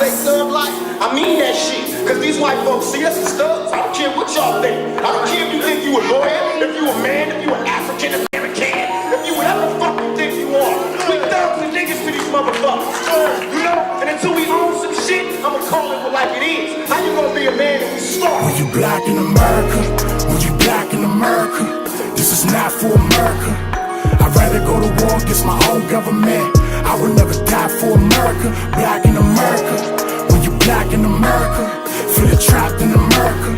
say thug life, I mean that shit. Cause these white folks see us as thugs. I don't care what y'all think. I don't care if you think you a lawyer, if you a man, if you an African American, if you whatever the fuck you think you are. We thugs and niggas to these motherfuckers. You know? And until we own some shit, I'ma call it like it is. How you gonna be a man if we start? When you black in America, when you black in America, this is not for America. I'd rather go to war against my own government. I would never die for America. Black in America, when you black in America, feeling trapped in America.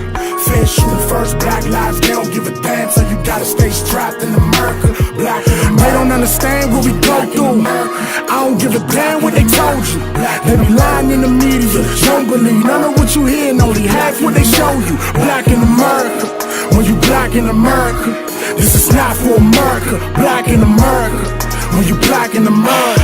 Fair shooting first, black lives, they don't give a damn, so you gotta stay strapped in America. Black in America. They don't understand what we go through. I don't give a damn what they told you. They be lying in the media, don't believe none of what you hear, and only half what they show you. Black in America, when you black in America, this is not for America. Black in America, when you black in America,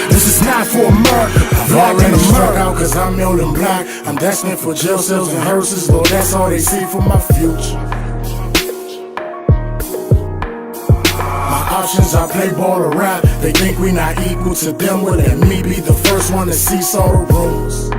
this is not for America. I've already struck out cause I'm old and black. I'm destined for jail cells and hearses, Lord, that's all they see for my future. My options, I play ball or rap. They think we not equal to them, well let me be the first one to cease all the rules.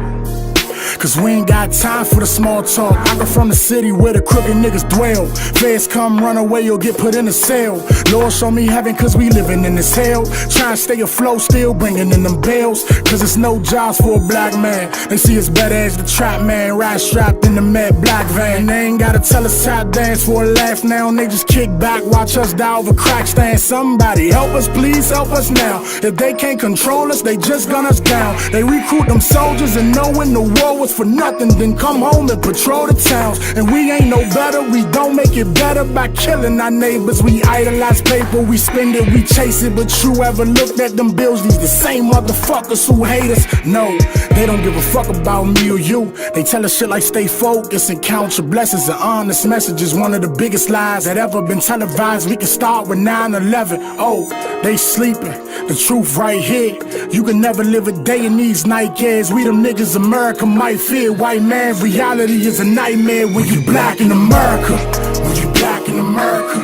Cause we ain't got time for the small talk. I come from the city where the crooked niggas dwell. Feds come run away, you'll get put in a cell. Lord show me heaven cause we living in this hell. Trying to stay afloat, still bringing in them bills. Cause it's no jobs for a black man. They see us better as the trap man, ride strapped in the mad black van. They ain't gotta tell us how to dance for a laugh now. They just kick back, watch us die over crack stand. Somebody help us, please help us now. If they can't control us, they just gun us down. They recruit them soldiers and knowing the war was for nothing, then come home and patrol the towns. And we ain't no better, we don't make it better by killing our neighbors. We idolize paper, we spend it, we chase it. But you ever looked at them bills? These the same motherfuckers who hate us. No, they don't give a fuck about me or you. They tell us shit like stay focused and count your blessings. An honest message is one of the biggest lies that ever been televised. We can start with 9/11. Oh, they sleeping, the truth right here. You can never live a day in these nightcares. We them niggas America might fear. White man, reality is a nightmare when you black in America. When you black in America,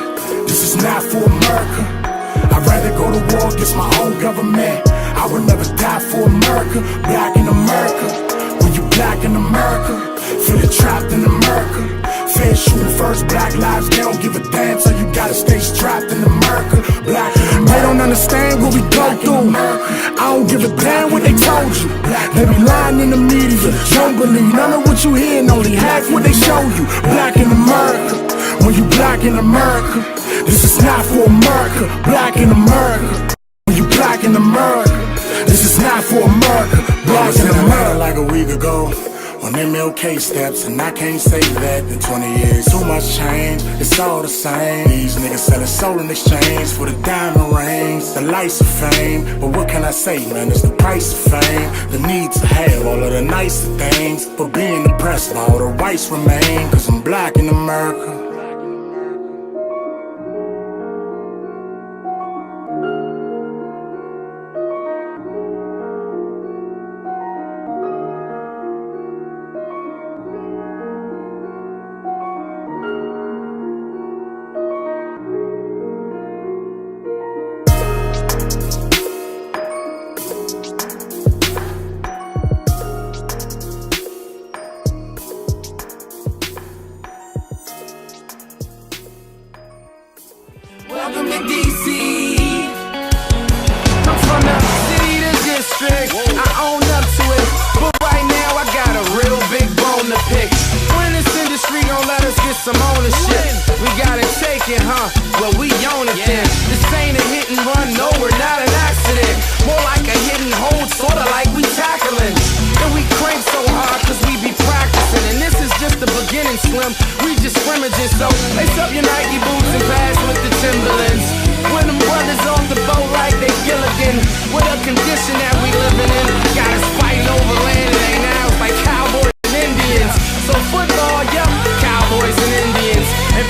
this is not for America. I'd rather go to war against my own government. I would never die for America. Black in America, when you black in America, feeling trapped in America. Fair shooting first, black lives, they don't give a damn, so you gotta stay strapped in America. Black in America. They don't understand what we go through. I don't give a damn what they told you. They be lying in the media, don't believe none of what you hear, and only half what they show you. Black in America, when you black in America, this is not for America. Black in America, when you black in America, this is not for America. Black in America. Like a week ago, on them MLK steps, and I can't say that in 20 years. Too much change, it's all the same. These niggas selling soul in exchange for the diamond rings, the lights of fame. But what can I say, man? It's the price of fame, the need to have all of the nicer things. But being oppressed, all the rights remain. Cause I'm black in America. Welcome to DC. I'm from the city, the district. I own up to it, but right now I got a real big bone to pick. When this industry gon' let us get some ownership, we gotta take it, huh? Well, we own it then. This ain't a hit and run, no, we're not an accident. More like a hit and hold, sorta like we tackling. And we crank so hard cause we be practicing. And this is just the beginning, Slim. We just scrimmaging, so lace up your Nike boots and pass with the Timberlands. When them brothers off the boat like they Gilligan. With the condition that we living in, got us fighting over land and ain't now like cowboys and Indians. So football, yup, cowboys and Indians. And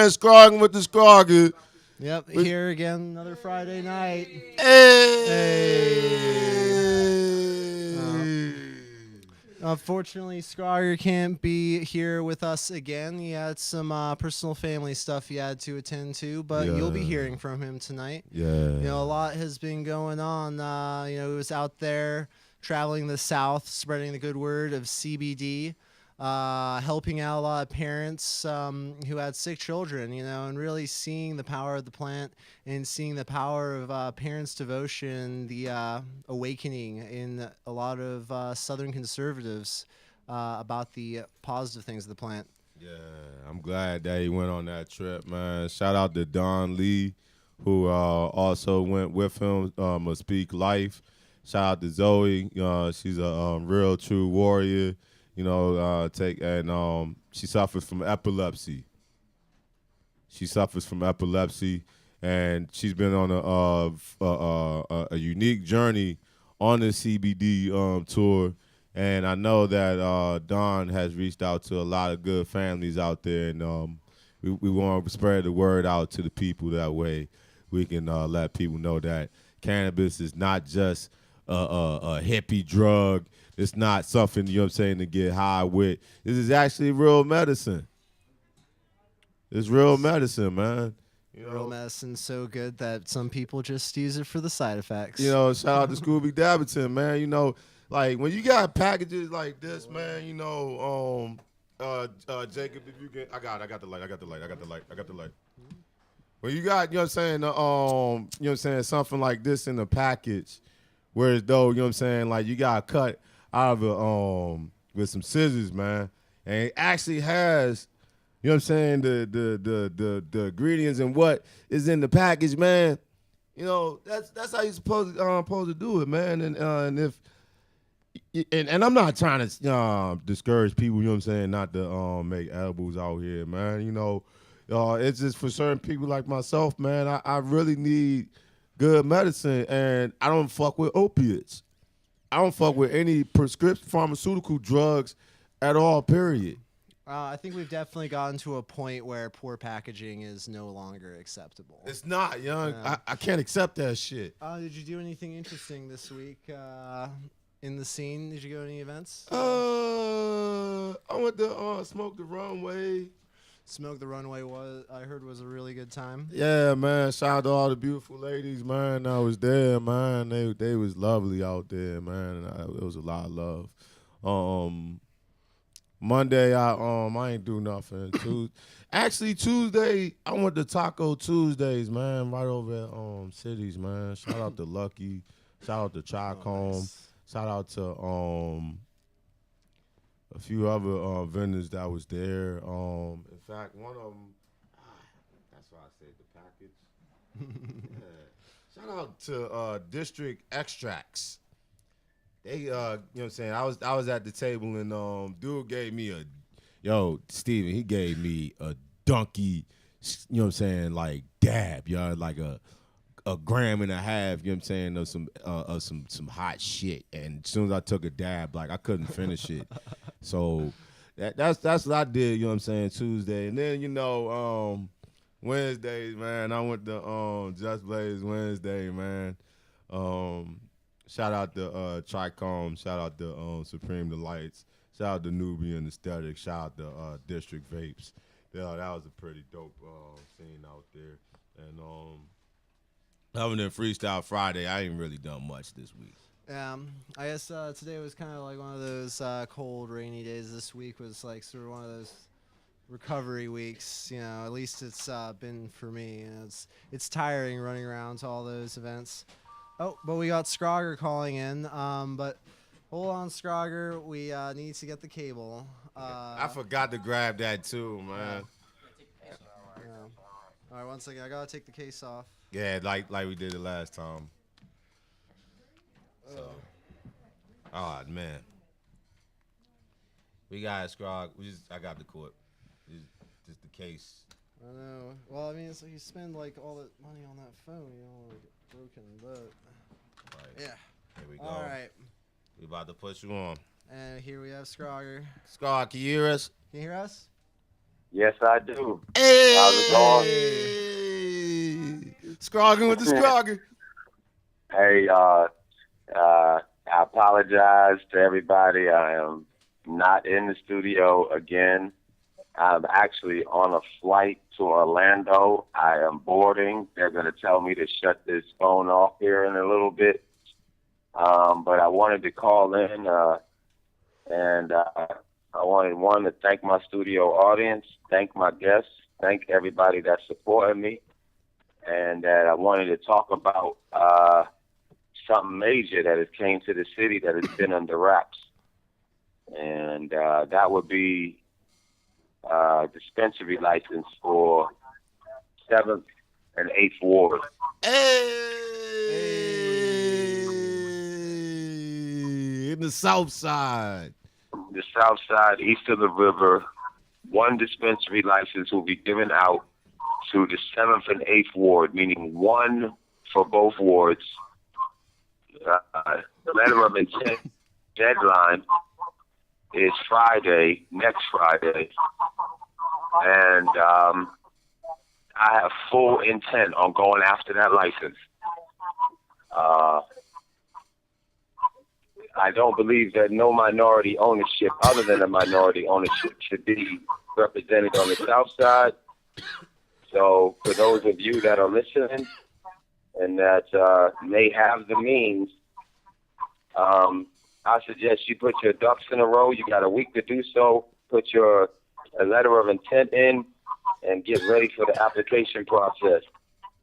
man. Scrogging with the Scroger. Yep, here again, another Friday night. Unfortunately, Scroger can't be here with us again. He had some personal family stuff he had to attend to, but you'll be hearing from him tonight. Yeah. You know, a lot has been going on. You know, he was out there traveling the South, spreading the good word of CBD, helping out a lot of parents who had sick children, you know, and really seeing the power of the plant and seeing the power of parents' devotion, the awakening in a lot of Southern conservatives about the positive things of the plant. Yeah, I'm glad that he went on that trip, man. Shout out to Don Lee, who also went with him, Speak Life. Shout out to Zoe. She's a real, true warrior. You know, she suffers from epilepsy. And she's been on a unique journey on the CBD tour. And I know that Don has reached out to a lot of good families out there, and we want to spread the word out to the people. That way we can let people know that cannabis is not just a hippie drug. It's not something, you know what I'm saying, to get high with. This is actually real medicine. It's real medicine, man. You know, Real medicine's so good that some people just use it for the side effects. You know, shout out to Scooby Dabberton, man. You know, like when you got packages like this, man, you know, Jacob, if you can, I got the light. When you got, you know what I'm saying, you know what I'm saying, something like this in the package, whereas though, you know what I'm saying, like you got cut out of it with some scissors, man, and it actually has, you know what I'm saying, the ingredients and what is in the package, man. You know, that's how you're supposed to do it, man. And if and I'm not trying to discourage people, you know what I'm saying, not to make edibles out here, man. You know, it's just for certain people like myself, man. I really need good medicine, and I don't fuck with opiates. I don't fuck with any prescription pharmaceutical drugs at all, period. I think we've definitely gotten to a point where poor packaging is no longer acceptable. It's not, young. I can't accept that shit. Did you do anything interesting this week in the scene? Did you go to any events? I went to Smoke the Runway. Smoke the Runway I heard was a really good time. Yeah, man. Shout out to all the beautiful ladies, man. I was there, man. They was lovely out there, man. And it was a lot of love. Monday, I ain't do nothing. Tuesday, I went to Taco Tuesdays, man, right over at Cities, man. Shout out to Lucky. Shout out to Chicombe. Nice. Shout out to a few other vendors that was there. In fact, one of them, that's why I said the package. Yeah. Shout out to District Extracts. They, you know what I'm saying, I was at the table and dude gave me Steven, he gave me a donkey, you know what I'm saying, like dab, y'all, like a gram and a half, you know what I'm saying, of some hot shit. And as soon as I took a dab, like I couldn't finish it. So that's what I did, you know what I'm saying, Tuesday. And then, you know, Wednesdays, man, I went to Just Blaze Wednesday, man. Shout out to Tricom. Shout out to Supreme Delights. Shout out to Nubian Aesthetics. Shout out to District Vapes. Yeah, that was a pretty dope scene out there. And other than Freestyle Friday, I ain't really done much this week. I guess today was kind of like one of those cold, rainy days. This week was like sort of one of those recovery weeks. You know, at least it's been for me. You know, it's tiring running around to all those events. Oh, but we got Scroger calling in. But hold on, Scroger. We need to get the cable. I forgot to grab that too, man. Yeah. All right, one second. I gotta take the case off. Yeah, like we did it last time. So, oh man, we got Scrog. I got the court. Just the case. I know. Well, I mean, it's like you spend like all that money on that phone, you know, like broken butt. Right. Yeah. Here we go. All right. We about to push you on. And here we have Scroger. Scrog, can you hear us? Can you hear us? Yes, I do. How's it going? Hey, Scrogging with the Scroger. Hey, I apologize to everybody. I am not in the studio again. I'm actually on a flight to Orlando. I am boarding. They're going to tell me to shut this phone off here in a little bit. But I wanted to call in and I wanted one to thank my studio audience, thank my guests, thank everybody that supported me, and that I wanted to talk about something major that has came to the city that has been under wraps, and that would be dispensary license for 7th and 8th Ward. Hey, in the South Side. The south side, east of the river, one dispensary license will be given out to the 7th and 8th Ward, meaning one for both wards. Letter of intent deadline is Friday, next Friday. And I have full intent on going after that license. I don't believe that no minority ownership other than a minority ownership should be represented on the South Side. So for those of you that are listening and that may have the means, I suggest you put your ducks in a row. You got a week to do so. Put a letter of intent in and get ready for the application process.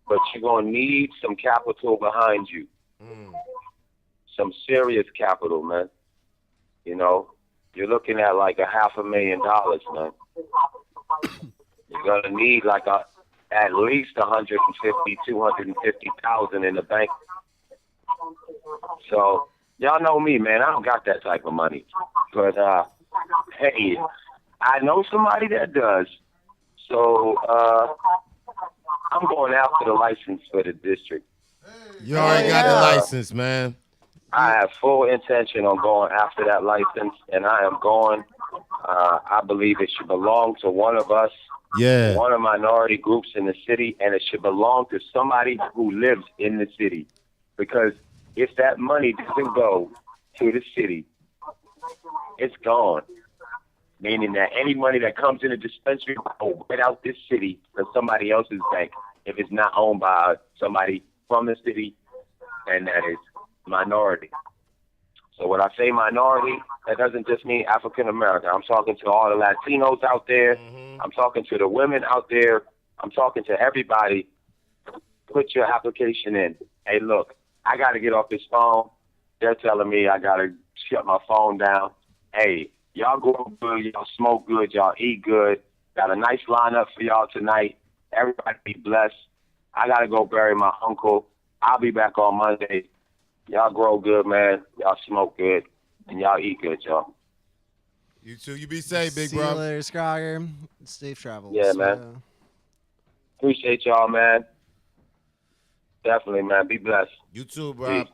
But you're going to need some capital behind you. Some serious capital, man. You know, you're looking at like $500,000, man. You're gonna need like at least 250,000 in the bank. So y'all know me, man. I don't got that type of money, but hey, I know somebody that does. So I'm going after the license for the district. You already got the license, man. I have full intention on going after that license, and I am going. I believe it should belong to one of us, one of minority groups in the city, and it should belong to somebody who lives in the city. Because if that money doesn't go to the city, it's gone. Meaning that any money that comes in a dispensary will go right out this city to somebody else's bank if it's not owned by somebody from the city, and that is minority. So when I say minority, that doesn't just mean African American. I'm talking to all the Latinos out there. I'm talking to the women out there. I'm talking to everybody. Put your application in. Hey, look, I got to get off this phone. They're telling me I got to shut my phone down. Hey, y'all go good. Y'all smoke good. Y'all eat good. Got a nice lineup for y'all tonight. Everybody be blessed. I got to go bury my uncle. I'll be back on Monday. Y'all grow good, man. Y'all smoke good. And y'all eat good, y'all. You too. You be safe, big See bro. you later, Scroger. Safe travels. Yeah, man. Appreciate y'all, man. Definitely, man. Be blessed. You too, bro. Peace.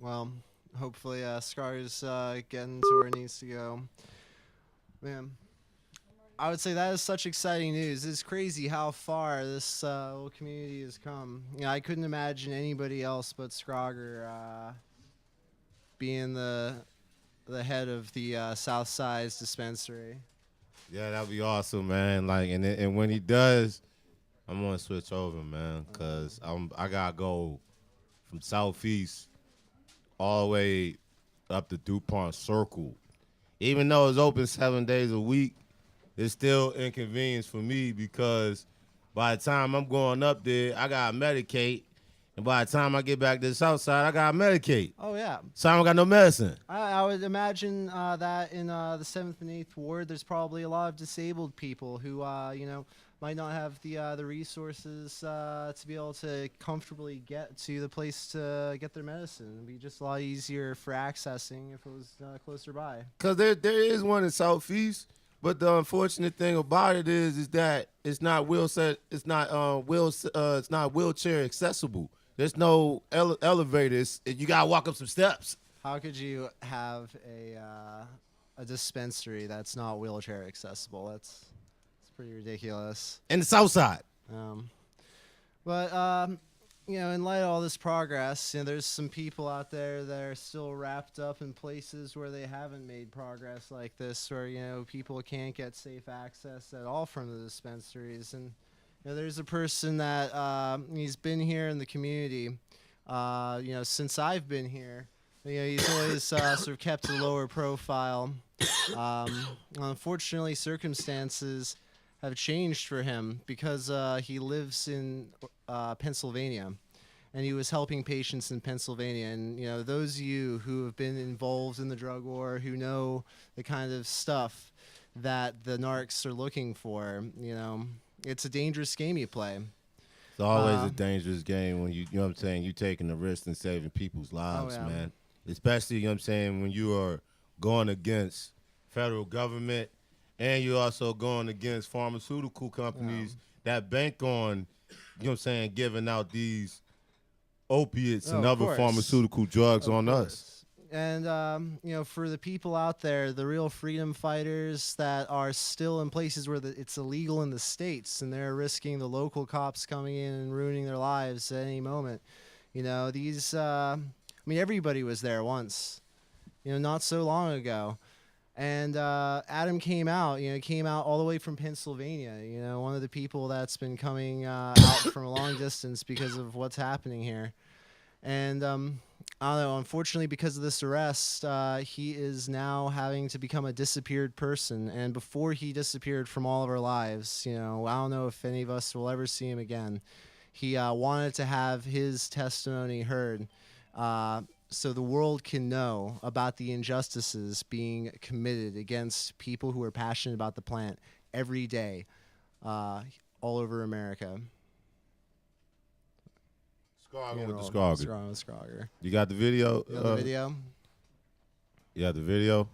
Well, hopefully Scroger's getting to where it needs to go. Man, I would say that is such exciting news. It's crazy how far this little community has come. You know, I couldn't imagine anybody else but Scroger being the head of the South Side's dispensary. Yeah, that'd be awesome, man. Like, and when he does, I'm gonna switch over, man, cause I gotta go from Southeast all the way up the DuPont Circle. Even though it's open 7 days a week, it's still inconvenience for me because by the time I'm going up there, I got to medicate. And by the time I get back to the South Side, I got to medicate. Oh, yeah. So I don't got no medicine. I would imagine that in the 7th and 8th Ward, there's probably a lot of disabled people who, might not have the resources to be able to comfortably get to the place to get their medicine. It'd be just a lot easier for accessing if it was closer by. Because there is one in Southeast. But the unfortunate thing about it is that it's not it's not wheelchair accessible. There's no elevators. You gotta walk up some steps. How could you have a dispensary that's not wheelchair accessible. That's pretty ridiculous. In the South Side. But you know, in light of all this progress, you know, there's some people out there that are still wrapped up in places where they haven't made progress like this, where, you know, people can't get safe access at all from the dispensaries. And, you know, there's a person that he's been here in the community, you know, since I've been here. You know, he's always sort of kept a lower profile. Unfortunately, circumstances have changed for him because he lives in Pennsylvania, and he was helping patients in Pennsylvania. And, you know, those of you who have been involved in the drug war, who know the kind of stuff that the narcs are looking for, you know, it's a dangerous game you play. It's always a dangerous game when you know what I'm saying, you taking the risk and saving people's lives, man. Especially, you know what I'm saying, when you are going against federal government and you're also going against pharmaceutical companies that bank on, you know what I'm saying, giving out these opiates and other pharmaceutical drugs on us. And, you know, for the people out there, the real freedom fighters that are still in places where it's illegal in the States and they're risking the local cops coming in and ruining their lives at any moment. You know, these, I mean, everybody was there once, you know, not so long ago. And Adam came out all the way from Pennsylvania, you know, one of the people that's been coming out from a long distance because of what's happening here. And I don't know, unfortunately, because of this arrest, he is now having to become a disappeared person. And before he disappeared from all of our lives, you know, I don't know if any of us will ever see him again. He wanted to have his testimony heard so the world can know about the injustices being committed against people who are passionate about the plant every day all over America. Scrogging with the Scroger. Scrogging with Scroger. You got the video? You got the video? You got the video?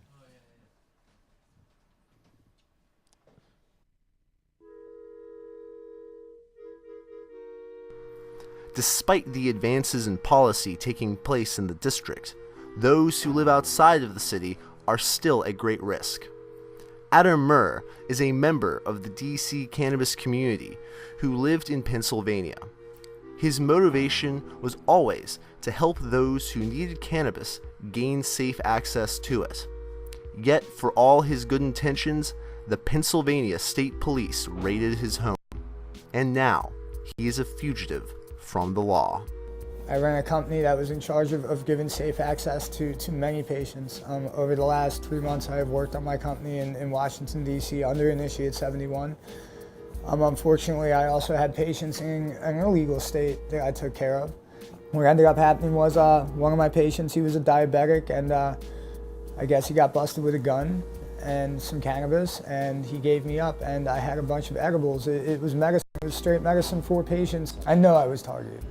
Despite the advances in policy taking place in the district, those who live outside of the city are still at great risk. Adam Murr is a member of the DC cannabis community who lived in Pennsylvania. His motivation was always to help those who needed cannabis gain safe access to it. Yet, for all his good intentions, the Pennsylvania State Police raided his home. And now, he is a fugitive from the law. I ran a company that was in charge of giving safe access to many patients. Over the last 3 months, I have worked on my company in Washington, D.C. under Initiate 71. Unfortunately, I also had patients in an illegal state that I took care of. What ended up happening was one of my patients, he was a diabetic, and I guess he got busted with a gun and some cannabis, and he gave me up, and I had a bunch of edibles. It was medicine. It was straight medicine for patients. I know I was targeted.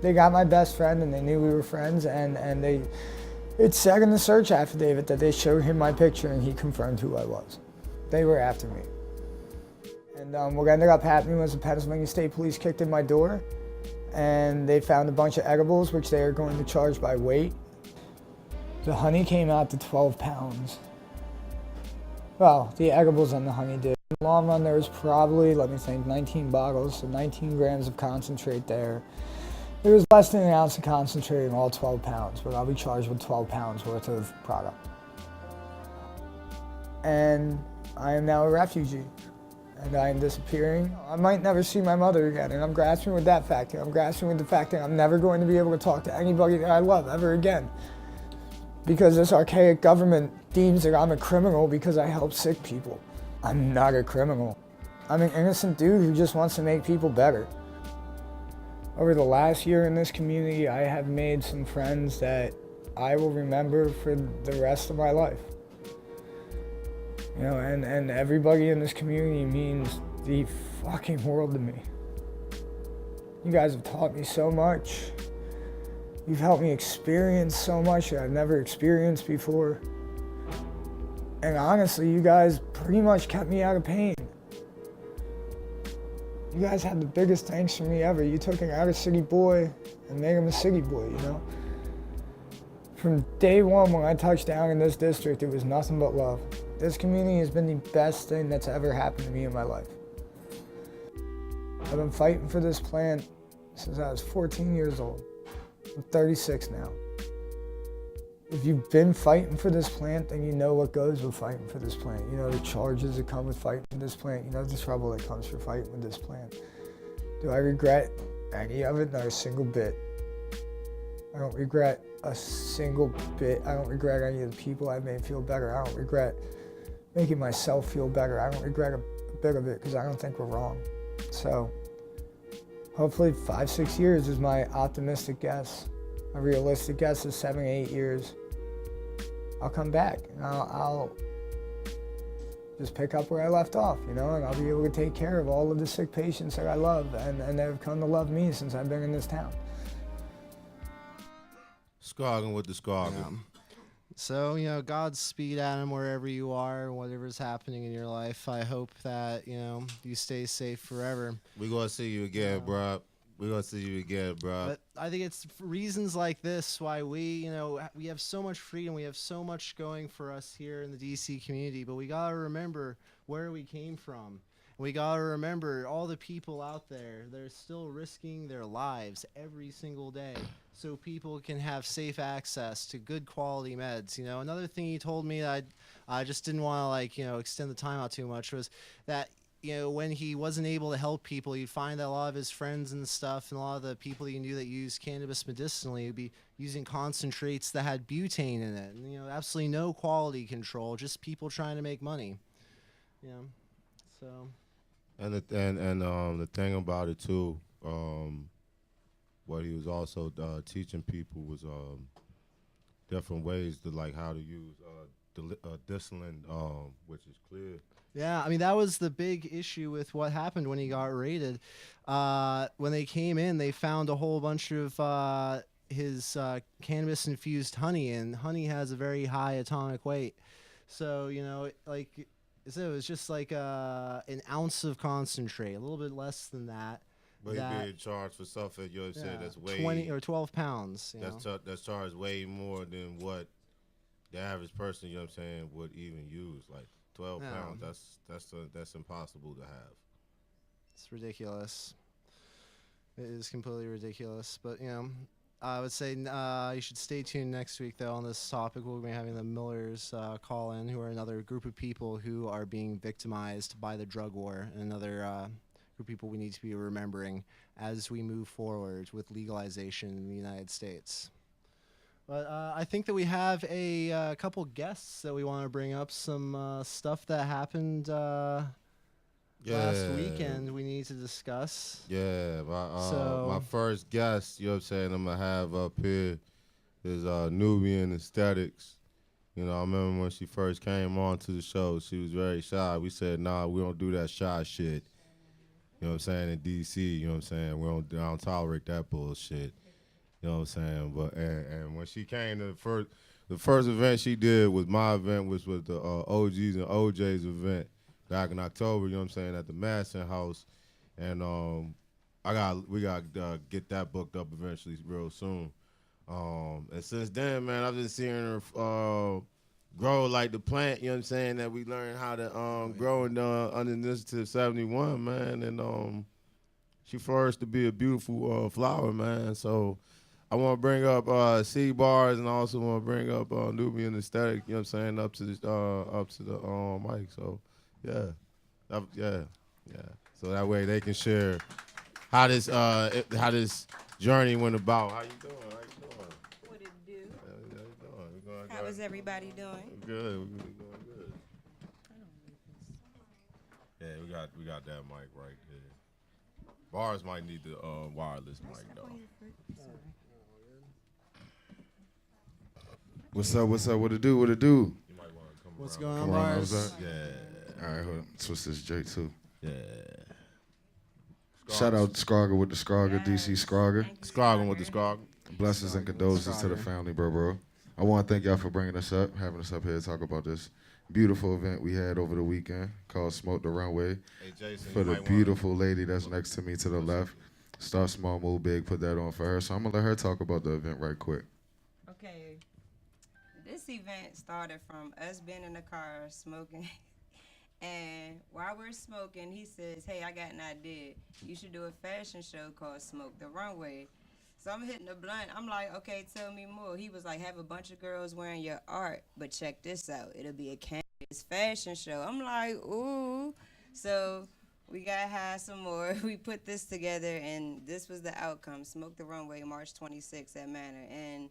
They got my best friend, and they knew we were friends, and it said in the search affidavit that they showed him my picture, and he confirmed who I was. They were after me. And what ended up happening was the Pennsylvania State Police kicked in my door, and they found a bunch of edibles, which they are going to charge by weight. The honey came out to 12 pounds. Well, the edibles and the honey did. In the long run, there was probably, 19 bottles, so 19 grams of concentrate there. There was less than an ounce of concentrate in all 12 pounds, but I'll be charged with 12 pounds worth of product. And I am now a refugee, and I am disappearing. I might never see my mother again, and I'm grasping with that fact. I'm grasping with the fact that I'm never going to be able to talk to anybody that I love ever again. Because this archaic government deems that I'm a criminal because I help sick people. I'm not a criminal. I'm an innocent dude who just wants to make people better. Over the last year in this community, I have made some friends that I will remember for the rest of my life. You know, and everybody in this community means the fucking world to me. You guys have taught me so much. You've helped me experience so much that I've never experienced before. And honestly, you guys pretty much kept me out of pain. You guys had the biggest thanks for me ever. You took an outer city boy and made him a city boy, you know? From day one when I touched down in this district, it was nothing but love. This community has been the best thing that's ever happened to me in my life. I've been fighting for this plant since I was 14 years old. I'm 36 now. If you've been fighting for this plant, then you know what goes with fighting for this plant. You know the charges that come with fighting for this plant. You know the trouble that comes for fighting with this plant. Do I regret any of it? Not a single bit. I don't regret a single bit. I don't regret any of the people I've made feel better. I don't regret making myself feel better. I don't regret a bit of it because I don't think we're wrong. So hopefully 5-6 years is my optimistic guess. A realistic guess is 7-8 years. I'll come back and I'll just pick up where I left off, you know, and I'll be able to take care of all of the sick patients that I love and that have come to love me since I've been in this town. Scrogging with the Scroger. Yeah. So, you know, Godspeed, Adam, wherever you are, whatever's happening in your life. I hope that, you know, you stay safe forever. We're going to see you again, bro. We're going to see you again, bro. But I think it's for reasons like this why we, you know, we have so much freedom. We have so much going for us here in the DC community. But we got to remember where we came from. We got to remember all the people out there that are still risking their lives every single day so people can have safe access to good quality meds. You know, another thing he told me that I just didn't want to, like, you know, extend the time out too much was that, you know, when he wasn't able to help people, you'd find that a lot of his friends and stuff and a lot of the people that you knew that used cannabis medicinally would be using concentrates that had butane in it. And, you know, absolutely no quality control, just people trying to make money. You know, so... And the thing about it too, what he was also teaching people was different ways to, like, how to use distillate, which is clear. Yeah, I mean, that was the big issue with what happened when he got raided. When they came in, they found a whole bunch of his cannabis-infused honey, and honey has a very high atomic weight. So, you know, like... So it was just like an ounce of concentrate, a little bit less than that. But you're being charged for something you said that's way 20 or 12 pounds. That's charged way more than what the average person, you know what I'm saying, would even use. Like 12 pounds, that's impossible to have. It's ridiculous. It is completely ridiculous. But, you know, I would say you should stay tuned next week, though, on this topic. We'll be having the Millers call in, who are another group of people who are being victimized by the drug war, and another group of people we need to be remembering as we move forward with legalization in the United States. But I think that we have a couple guests that we want to bring up, some stuff that happened last weekend we need to discuss. Yeah, my first guest, you know what I'm saying, I'm going to have up here is Nubian Aesthetics. You know, I remember when she first came on to the show, she was very shy. We said, nah, we don't do that shy shit. You know what I'm saying, in D.C., you know what I'm saying, I don't tolerate that bullshit. You know what I'm saying? But and when she came to the first event she did was my event, which was the OGs and OJs event. Back in October, you know what I'm saying, at the Madison House, and we got get that booked up eventually real soon. And since then, man, I've been seeing her grow like the plant, you know what I'm saying, that we learned how to grow under Initiative 71, man, and she flourished to be a beautiful flower, man. So I want to bring up C Bars, and I also want to bring up Nubian Aesthetic, you know what I'm saying, up to the mic. So. Yeah. So that way they can share how this journey went about. How you doing? What it do? How is everybody doing? Good. We're doing good. Yeah, we got that mic right there. Bars might need the wireless mic though. What's up? What it do? You might want to come What's around. going on, Bars? Yeah. All right, hold on. Switch this J too. Yeah. Shout out Scroger with the Scroger, DC Scroger. Scrogging with the Scroger. Blessings and condolences to the family, bro. I want to thank y'all for bringing us up, having us up here to talk about this beautiful event we had over the weekend called Smoke the Runway. Hey, Jason, for the beautiful lady that's next to me to the left. Start small, move big, put that on for her. So I'm going to let her talk about the event right quick. Okay. This event started from us being in the car smoking. And while we're smoking, he says, "Hey, I got an idea. You should do a fashion show called Smoke the Runway." So I'm hitting the blunt. I'm like, "Okay, tell me more." He was like, "Have a bunch of girls wearing your art, but check this out. It'll be a campus fashion show." I'm like, "Ooh." So we got high some more. We put this together, and this was the outcome. Smoke the Runway, March 26th at Manor. And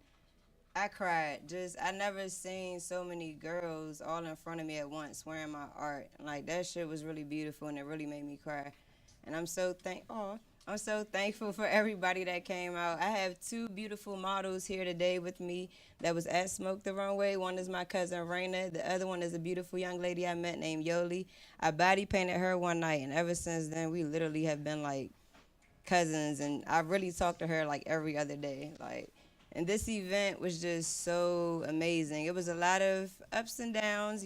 I cried. I never seen so many girls all in front of me at once wearing my art. Like, that shit was really beautiful, and it really made me cry. And I'm so thankful for everybody that came out. I have two beautiful models here today with me that was at Smoke the Runway. One is my cousin Raina. The other one is a beautiful young lady I met named Yoli. I body painted her one night, and ever since then, we literally have been like cousins, and I really talk to her like every other day. Like, and this event was just so amazing. It was a lot of ups and downs,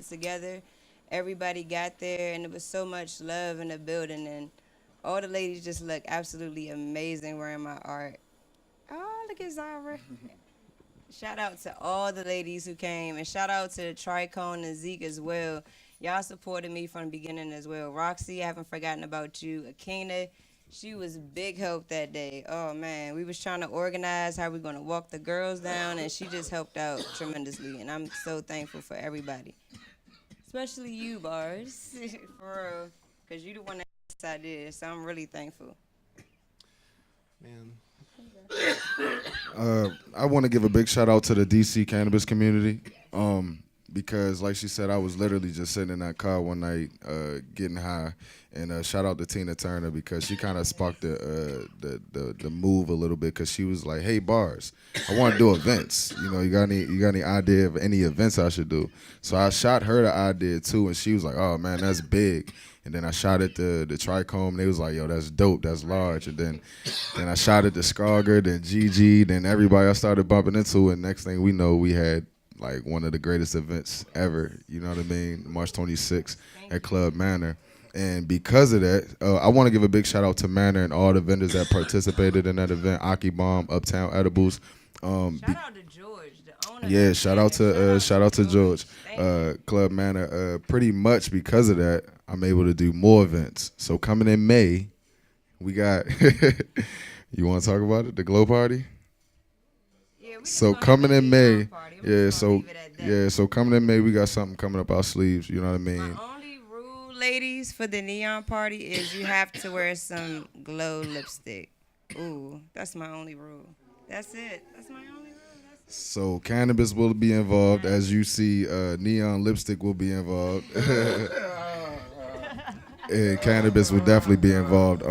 together. Everybody got there, and there was so much love in the building, and all the ladies just look absolutely amazing wearing my art. Oh, look at Zara. Shout out to all the ladies who came, and shout out to Tricone and Zeke as well. Y'all supported me from the beginning as well. Roxy, I haven't forgotten about you. Akina, she was big help that day. Oh man, we was trying to organize how we're gonna walk the girls down, and she just helped out tremendously. And I'm so thankful for everybody, especially you, Bars, for real, cause you the one that had this idea. So I'm really thankful. Man. I want to give a big shout out to the DC cannabis community, because like she said, I was literally just sitting in that car one night getting high, and shout out to Tina Turner because she kind of sparked the move a little bit because she was like, "Hey Bars, I want to do events. You got any idea of any events I should do?" So I shot her the idea too, and she was like, "Oh man, that's big." And then I shot at the Trichome. They was like, "Yo, that's dope. That's large." And then I shot at the Scroger, then GG, then everybody I started bumping into. And next thing we know, we had like one of the greatest events ever. You know what I mean? March 26th at Club Manor. And because of that, I want to give a big shout out to Manor and all the vendors that participated in that event. Aki Bomb, Uptown Edibles. Shout out to George, the owner. Yeah, shout out to George. Club Manor. Pretty much because of that, I'm able to do more events. So coming in May, we got. You want to talk about it? The Glow Party. Yeah, so coming in May, So coming in May, we got something coming up our sleeves. You know what I mean? My only rule, ladies, for the neon party is you have to wear some glow lipstick. Ooh, that's my only rule. That's it. That's my only rule. So cannabis will be involved, as you see. Neon lipstick will be involved. And cannabis will definitely be involved.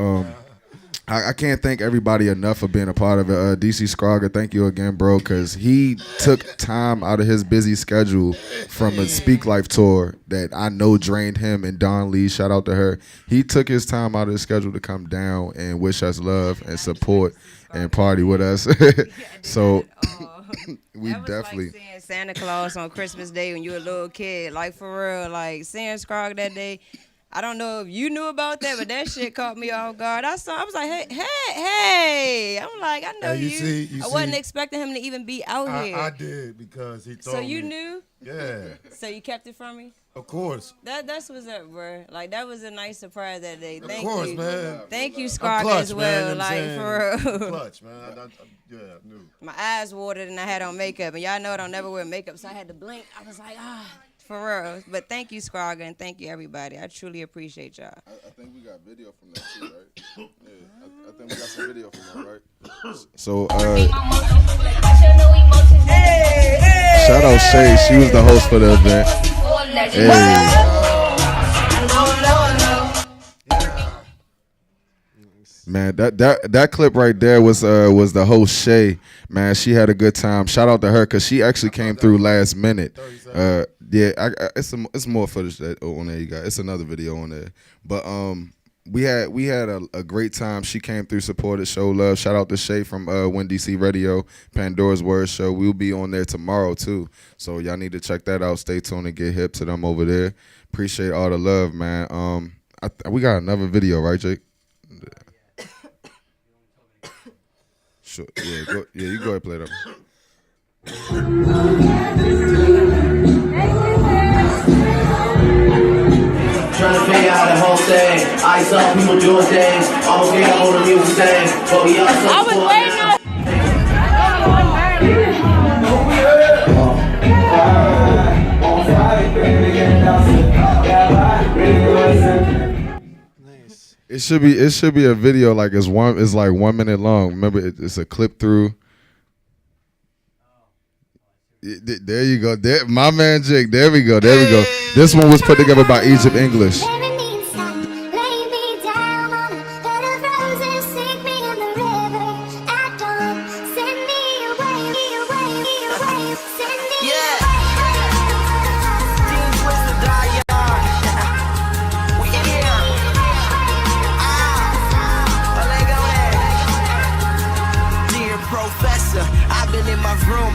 I can't thank everybody enough for being a part of it. DC Scroger, thank you again, bro, because he took time out of his busy schedule from a Speak Life tour that I know drained him, and Dawn Lee, shout out to her. He took his time out of his schedule to come down and wish us love and support and party with us. So we that was definitely. Like seeing Santa Claus on Christmas Day when you were a little kid. Like, for real, like seeing Scrog that day. I don't know if you knew about that, but that shit caught me off guard. I was like, hey. I'm like, I know you. I wasn't expecting him to even be out here. I did because he told me. So you knew? Yeah. So you kept it from me? Of course. That's what's up, bro. Like, that was a nice surprise that day. Thank of course, you. Man. Thank you, Scroger, as well. Man, like, for real. Clutch, man. I knew. My eyes watered and I had on makeup. And y'all know I don't never wear makeup, so I had to blink. I was like, for real. But thank you, Scroger, and thank you, everybody. I truly appreciate y'all. I think we got video from that too, right? Yeah, I think we got some video from that, right? So, shout out Shay. She was the host for the event. Hey. Man, that clip right there was the host Shay. Man, she had a good time. Shout out to her because she actually came through last minute. It's more footage that on there you got. It's another video on there. But we had a great time. She came through, supported, showed love. Shout out to Shay from Win DC Radio, Pandora's Word Show. We'll be on there tomorrow too. So y'all need to check that out. Stay tuned and get hip to them over there. Appreciate all the love, man. We got another video, right, Jake? Sure. Yeah, you go ahead and play that. Trying to figure out the whole thing. I saw people doing things. Almost gave up on the music thing. But we all I was waiting on. Nice. It should be a video like it's like 1 minute long. Remember, it's a clip through. There you go. There, my man Jake. There we go. There we go. This one was put together by Egypt English.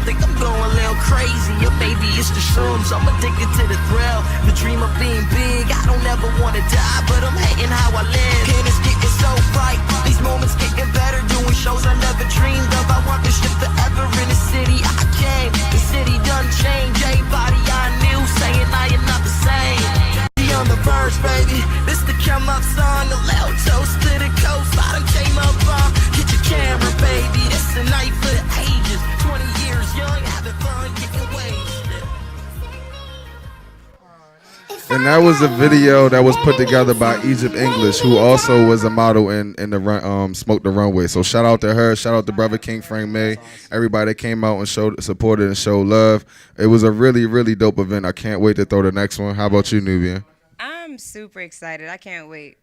Think I'm going a little crazy, or maybe it's the shrooms. I'm addicted to the thrill, the dream of being big. I don't ever wanna die, but I'm hating how I live. And it's getting so bright, these moments getting better. Doing shows I never dreamed of. I want this shit forever in the city I came. The city done changed, everybody I knew saying I am not the same. Be on the verge, baby, this the come up song. A little toast to the coast, I done came up wrong. Get your camera, baby, this a night for the ages. 20 years young, having fun, getting wasted. And that was a video that was put together by Egypt English, who also was a model in the Smoke the Runway. So shout out to her, shout out to brother King Frank May, everybody that came out and supported and showed love. It was a really, really dope event. I can't wait to throw the next one. How about you, Nubian? I'm super excited. I can't wait.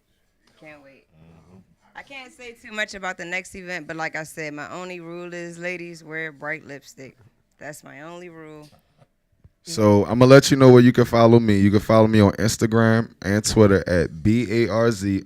I can't say too much about the next event, but like I said, my only rule is, ladies, wear bright lipstick. That's my only rule. So I'm gonna let you know where you can follow me. You can follow me on Instagram and Twitter at BARZ_SMMB.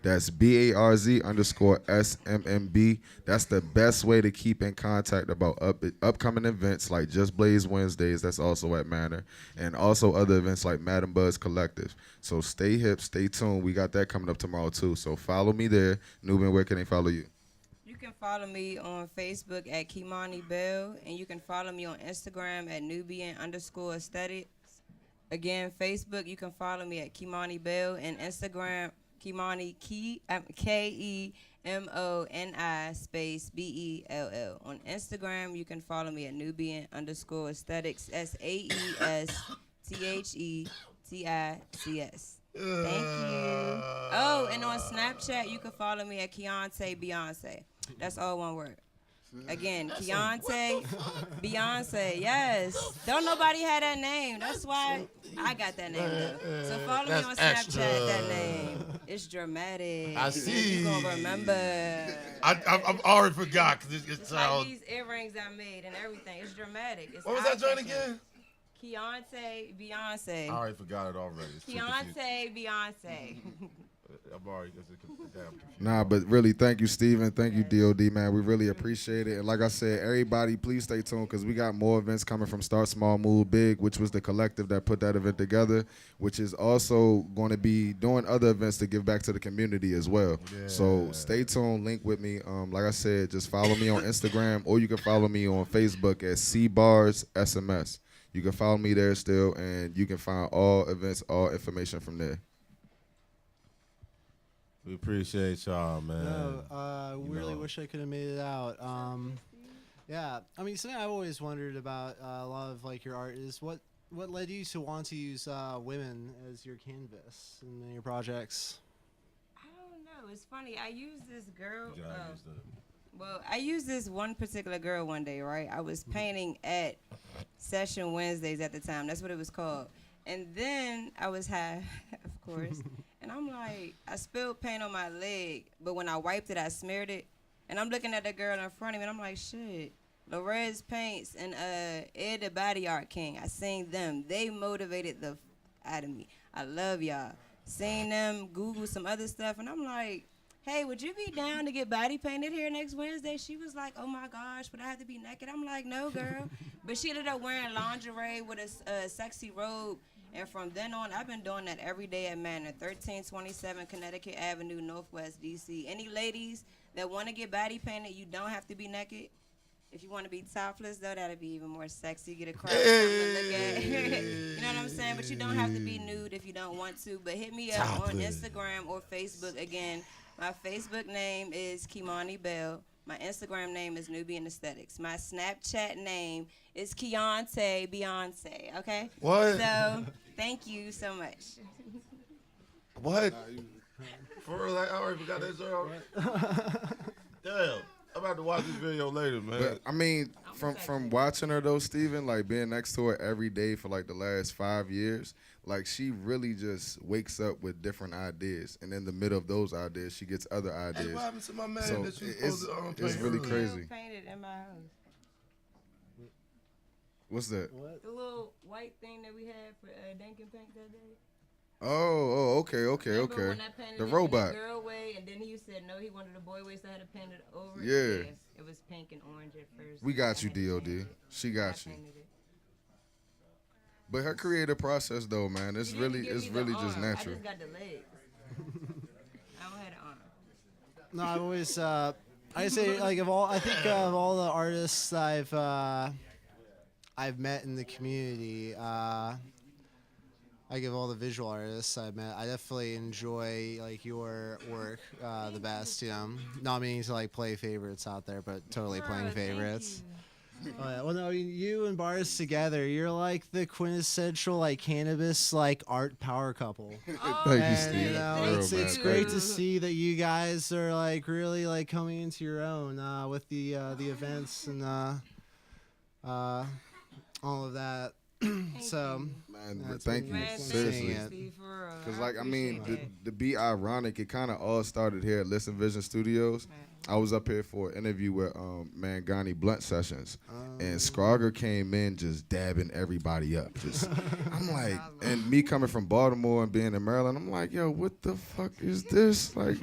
That's BARZ_SMMB. That's the best way to keep in contact about upcoming events like Just Blaze Wednesdays. That's also at Manor, and also other events like Madam Buzz Collective. So stay hip, stay tuned. We got that coming up tomorrow too. So follow me there. Nubian, where can they follow you? You can follow me on Facebook at Kimani Bell, and you can follow me on Instagram at Nubian_aesthetics. Again, Facebook, you can follow me at Kimani Bell, and Instagram, Kimani KEMONI space BELL. On Instagram, you can follow me at Nubian_aesthetics, SAESTHETICS. Thank you. Oh, and on Snapchat, you can follow me at Keontae Beyonce. That's all one word. Again, Keontae Beyonce. Yes. Don't nobody have that name. That's why I got that name though. So follow me on Snapchat. That name. It's dramatic. I see. You gonna remember. I've already forgot because it's like these earrings I made and everything. It's dramatic. It's what was that joint again? Keontae Beyonce. I already forgot it already. Keontae Beyonce. I'm already damn. Nah, but really, thank you, Steven. Thank you, DOD, man. We really appreciate it. And like I said, everybody, please stay tuned because we got more events coming from Start Small, Move Big, which was the collective that put that event together, which is also going to be doing other events to give back to the community as well. Yeah. So stay tuned. Link with me. Like I said, just follow me on Instagram, or you can follow me on Facebook at CBarsSMS. You can follow me there still, and you can find all events, all information from there. We appreciate y'all, man. No, really wish I could have made it out. Yeah, I mean, something I've always wondered about a lot of like your art is what led you to want to use women as your canvas in your projects? I don't know. It's funny. I used this girl. Well, I used this one particular girl one day, right? I was painting at Session Wednesdays at the time. That's what it was called. And then I was high, of course. And I'm like, I spilled paint on my leg, but when I wiped it, I smeared it. And I'm looking at the girl in front of me, and I'm like, shit. Lorez Paints and Ed the Body Art King, I seen them. They motivated the out of me. I love y'all. Seen them, Google some other stuff, and I'm like, hey, would you be down to get body painted here next Wednesday? She was like, oh my gosh, would I have to be naked? I'm like, no, girl. But she ended up wearing lingerie with a sexy robe. And from then on, I've been doing that every day at Manor, 1327 Connecticut Avenue, Northwest DC. Any ladies that want to get body painted, you don't have to be naked. If you want to be topless, though, that'd be even more sexy. Get a crowd something to look at. You know what I'm saying? But you don't have to be nude if you don't want to. But hit me up on Instagram or Facebook. Again, my Facebook name is Kimani Bell. My Instagram name is Nubian Aesthetics. My Snapchat name is Keontae Beyonce. Okay? What? So, thank you so much. What? For real, I already forgot that song. Damn. I'm about to watch this video later, man. But I mean, from watching her though, Steven, like being next to her every day for like the last 5 years, like she really just wakes up with different ideas, and in the middle of those ideas, she gets other ideas. Hey, what happened to my man So that you supposed to it's paint really earlier? crazy. Painted in my house. What's that? The little white thing that we had for Dunkin' Paint that day. Oh, okay. Remember when I painted The it robot. in the girl way, and then he said no, he wanted the boy way, so I had to paint it over. Yeah. Yes, it was pink and orange at first. We got you, DOD. She got you. But her creative process, though, man, it's really just natural. I just got the legs. I don't have the arm. No, I've always I say like I think of all the artists I've met in the community. I give all the visual artists I've met. I definitely enjoy like your work the best. You know, not meaning to like play favorites out there, but totally playing favorites. Oh, yeah. Well, no, you and Bars together, you're like the quintessential like cannabis like art power couple. Thank you, And, Steve. you know, Real, it's man. great Thank to you. see that you guys are like really like coming into your own with the events and all of that. So, Man, that's thank you. really Man, Seriously. thank you, Steve, for real. Because, like, I mean, appreciate that. to be ironic, it kind of all started here at Listen Vision Studios. I was up here for an interview with Mangani Blunt Sessions, and Scroger came in just dabbing everybody up. Just, I'm like, and me coming from Baltimore and being in Maryland, I'm like, yo, what the fuck is this? Like,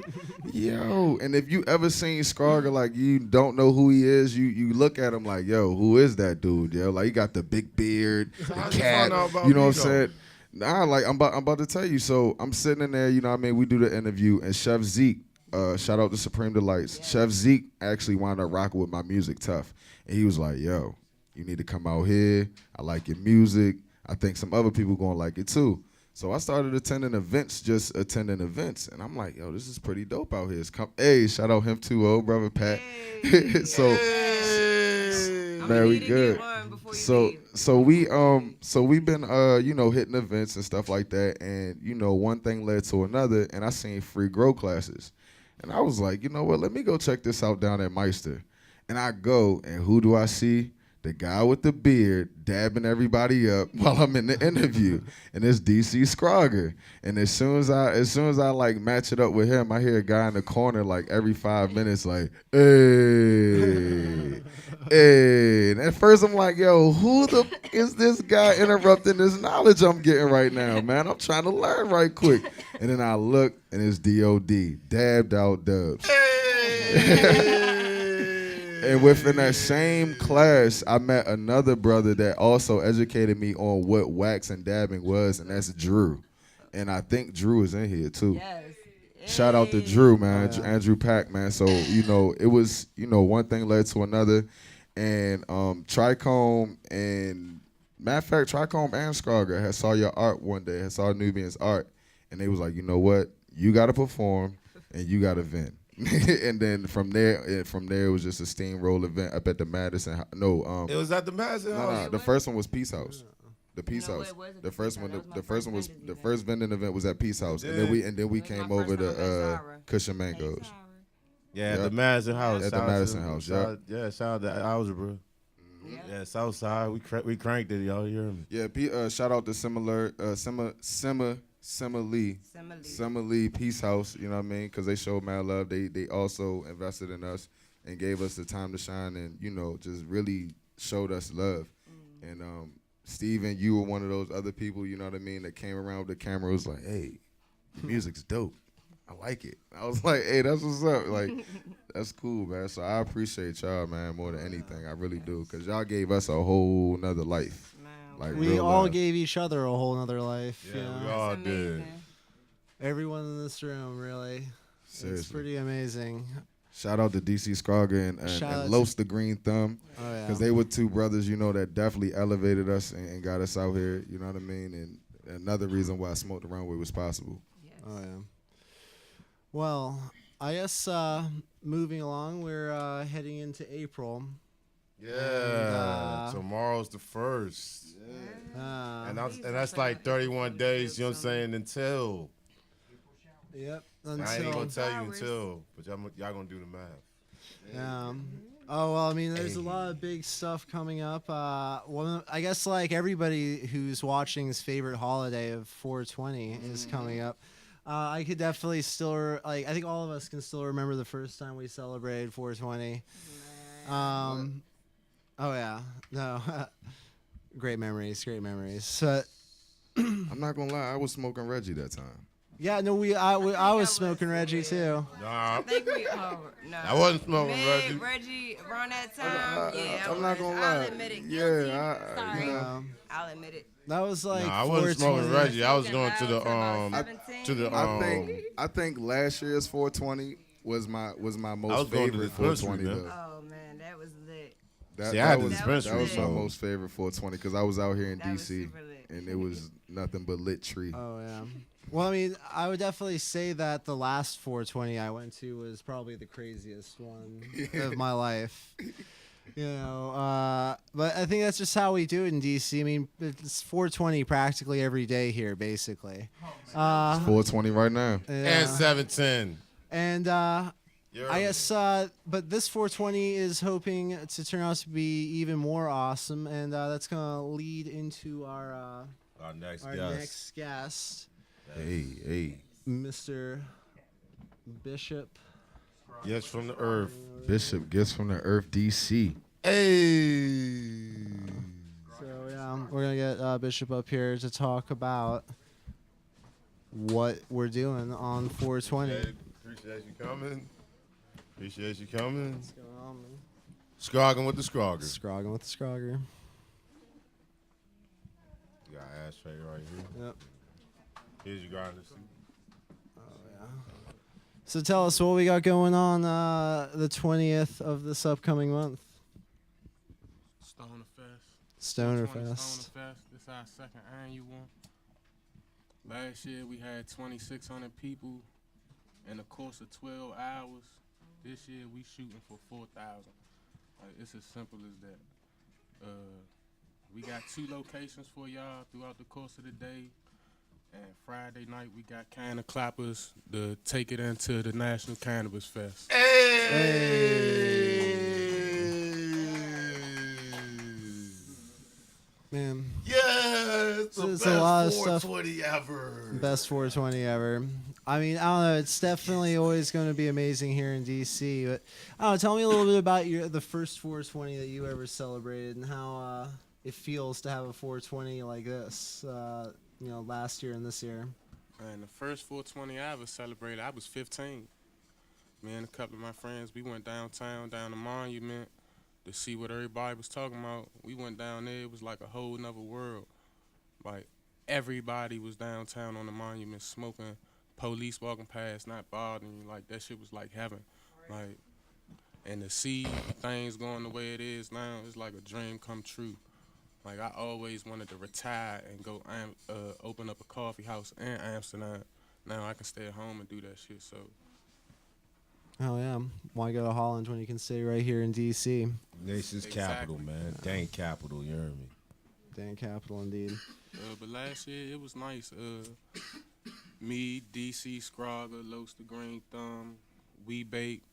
yo. And if you ever seen Scroger, like, you don't know who he is, you look at him like, yo, who is that dude? Yo, like, he got the big beard, the how'd you cat. find out about You know me, what I'm though? saying? Nah, like I'm about to tell you. So I'm sitting in there, you know what I mean? We do the interview, and Chef Zeke, shout out to Supreme Delights. Yeah. Chef Zeke actually wound up rocking with my music tough. And he was like, yo, you need to come out here. I like your music. I think some other people gonna like it too. So I started attending events, and I'm like, yo, this is pretty dope out here. Hey, shout out him too, old brother Pat. So man, we good. So we've been you know, hitting events and stuff like that, and you know, one thing led to another, and I seen free grow classes, and I was like, you know what, let me go check this out down at Meister. And I go, and who do I see? The guy with the beard dabbing everybody up while I'm in the interview, and it's DC Scroger. And as soon as I like match it up with him, I hear a guy in the corner like every 5 minutes like, hey, hey. And at first I'm like, yo, who the is this guy interrupting this knowledge I'm getting right now, man? I'm trying to learn right quick. And then I look, and it's DOD, dabbed out dubs. And within that same class, I met another brother that also educated me on what wax and dabbing was, and that's Drew. And I think Drew is in here too. Yes. Shout out to Drew, man, Andrew Pack, man. So, you know, it was, you know, one thing led to another. And Trichome and, matter of fact, Trichome and Scroger had saw your art one day, had saw Nubian's art. And they was like, you know what? You got to perform and you got to vent. And then from there it was just a steamroll event up at the Madison. It was at the Madison House. No, the first one was Peace House. The Peace No, House. it wasn't The first one. Peace House. The That was first my one was first the vending first vending event was at Peace House, and then we That was came my over first time at to Zara. Cushion Mangoes. Yeah, at Yep. the Madison House. At the Shout out Madison to- House, shout- Yeah, shout out to Algebra. Yeah, Southside. We cranked it, y'all. You hear me? Yeah, shout out to Summer Lee Peace House. You know what I mean? Because they showed mad love. They also invested in us and gave us the time to shine, and you know, just really showed us love. And Steven, you were one of those other people, you know what I mean, that came around with the camera, was like, hey, the music's dope. I like it. I was like, hey, that's what's up. Like, that's cool, man. So I appreciate y'all, man, more than anything. I really do, because y'all gave us a whole nother life. Like, We real all love. gave each other a whole nother life. Yeah, you know? we all did. Everyone in this room, really. Seriously. It's pretty amazing. Shout out to DC Scroger and Los the Green Thumb. Oh, yeah. Because they were two brothers, that definitely elevated us and got us out here, you know what I mean? And another reason why Smoke the Runway was possible. Oh, yeah. Well, I guess moving along, we're heading into April. Yeah, tomorrow's the 1st. Yeah. And that's like 31 days, you know what I'm saying, until. Yep. I ain't even going to tell you until, but y'all going to do the math. Oh, well, I mean, there's a lot of big stuff coming up. I guess like everybody who's watching's favorite holiday of 420 is coming up. I could definitely still, I think all of us can still remember the first time we celebrated 420. Oh, yeah. No. Great memories. So, I'm not going to lie. I was smoking Reggie that time. Yeah, no, I was smoking Reggie, too. Nah. I think we I wasn't smoking Reggie. Reggie, around that time, I'm not going to lie. I'll admit it. Guilty. Sorry. Yeah. I'll admit it. That was like. No, I wasn't smoking Reggie. I was going to the I think last year's 420 was my most favorite 420 though. Oh man, that was lit. That was my most favorite 420 because I was out here in DC and it was nothing but lit tree. Oh yeah. Well, I mean, I would definitely say that the last 420 I went to was probably the craziest one of my life. But I think that's just how we do it in DC. I mean, it's 420 practically every day here, basically. It's 420 right now. Yeah. And 710. And I guess, but this 420 is hoping to turn out to be even more awesome, and that's gonna lead into our next guest. Hey, Mr. Bishop. Yes, from the earth. Bishop Gifts from the Earth, DC. Hey. So yeah, we're gonna get Bishop up here to talk about what we're doing on 420. Appreciate you coming. What's going on, man? Scrogging with the Scroger. Scrogging with the Scroger. You got an ashtray right here. Yep. Here's your garden seat. Oh yeah. So tell us what we got going on the 20th of this upcoming month. Stoner Fest. This is our second annual. Last year we had 2,600 people in the course of 12 hours. This year we shooting for 4,000. It's as simple as that. We got 2 locations for y'all throughout the course of the day. And Friday night we got Canna Clappers to take it into the National Cannabis Fest. Man. Yeah, it's the a lot of 420 stuff. ever. Best 420 ever. I mean, I don't know. It's definitely always going to be amazing here in DC. But I don't know. Tell me a little bit about the first 420 that you ever celebrated and how it feels to have a 420 like this. Last year and this year. And the first 420 I ever celebrated, I was 15. Me and a couple of my friends, we went downtown, down the Monument, to see what everybody was talking about. We went down there, it was like a whole nother world. Like, everybody was downtown on the Monument smoking, police walking past, not bothering you. Like, that shit was like heaven. Like, and to see things going the way it is now, it's like a dream come true. Like, I always wanted to retire and go open up a coffee house in Amsterdam. Now I can stay at home and do that shit, so. Oh, yeah. Why go to Holland when you can stay right here in D.C.? Nation's capital, man. Dang capital, you heard me. Dang capital, indeed. But last year, it was nice. Me, D.C. Scroger, Los the Green Thumb, We Bake,